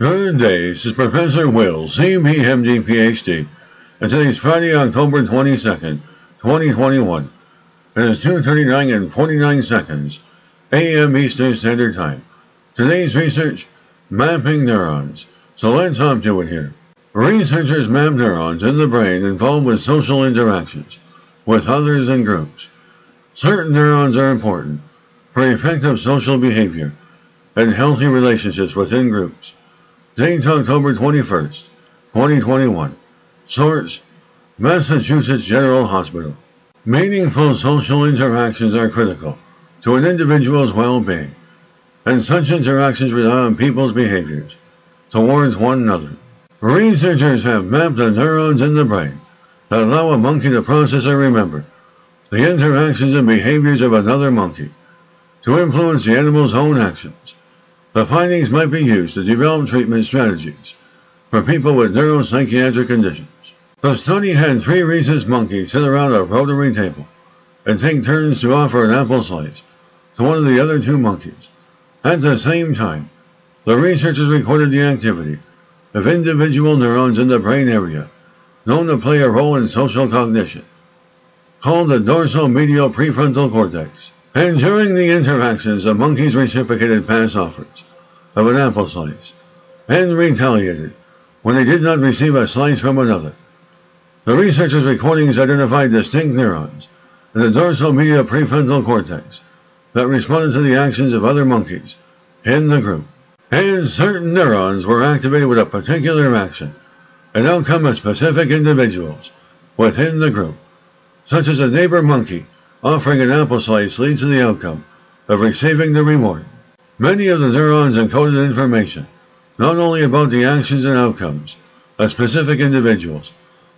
Good day, this is Professor Will, CBMD, PhD, and today's Friday, October 22nd, 2021. It is 2:39 and 49 seconds, a.m. Eastern Standard Time. Today's research, mapping neurons. So let's hop to it here. Researchers map neurons in the brain involved with social interactions with others and groups. Certain neurons are important for effective social behavior and healthy relationships within groups. Date October 21st, 2021. Source, Massachusetts General Hospital. Meaningful social interactions are critical to an individual's well-being, and such interactions rely on people's behaviors towards one another. Researchers have mapped the neurons in the brain that allow a monkey to process and remember the interactions and behaviors of another monkey to influence the animal's own actions. The findings might be used to develop treatment strategies for people with neuropsychiatric conditions. The study had 3 rhesus monkeys sit around a rotary table and take turns to offer an apple slice to one of the other 2 monkeys. At the same time, the researchers recorded the activity of individual neurons in the brain area known to play a role in social cognition, called the dorsal-medial prefrontal cortex. And during the interactions, the monkeys reciprocated past offers of an apple slice and retaliated when they did not receive a slice from another. The researchers' recordings identified distinct neurons in the dorsal-medial prefrontal cortex that responded to the actions of other monkeys in the group. And certain neurons were activated with a particular action and outcome of specific individuals within the group, such as a neighbor monkey offering an apple slice leads to the outcome of receiving the reward. Many of the neurons encoded information not only about the actions and outcomes of specific individuals,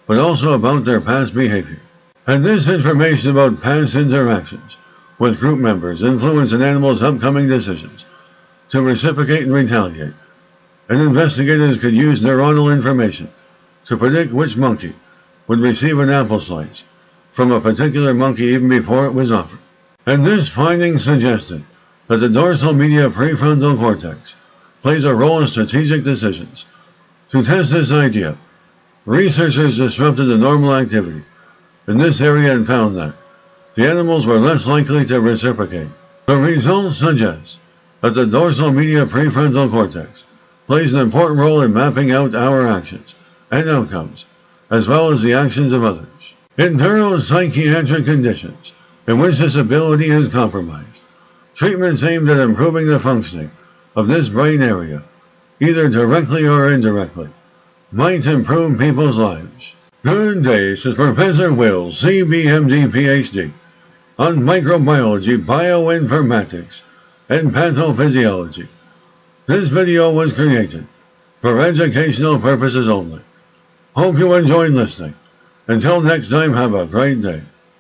but also about their past behavior. And this information about past interactions with group members influence an animal's upcoming decisions to reciprocate and retaliate. And investigators could use neuronal information to predict which monkey would receive an apple slice from a particular monkey even before it was offered. And this finding suggested that the dorsal medial prefrontal cortex plays a role in strategic decisions. To test this idea, researchers disrupted the normal activity in this area and found that the animals were less likely to reciprocate. The results suggest that the dorsal medial prefrontal cortex plays an important role in mapping out our actions and outcomes, as well as the actions of others. In neuropsychiatric conditions in which this ability is compromised, treatments aimed at improving the functioning of this brain area, either directly or indirectly, might improve people's lives. Good day, this is Professor Will, CBMD, PhD, on microbiology, bioinformatics, and pathophysiology. This video was created for educational purposes only. Hope you enjoyed listening. Until next time, have a great day.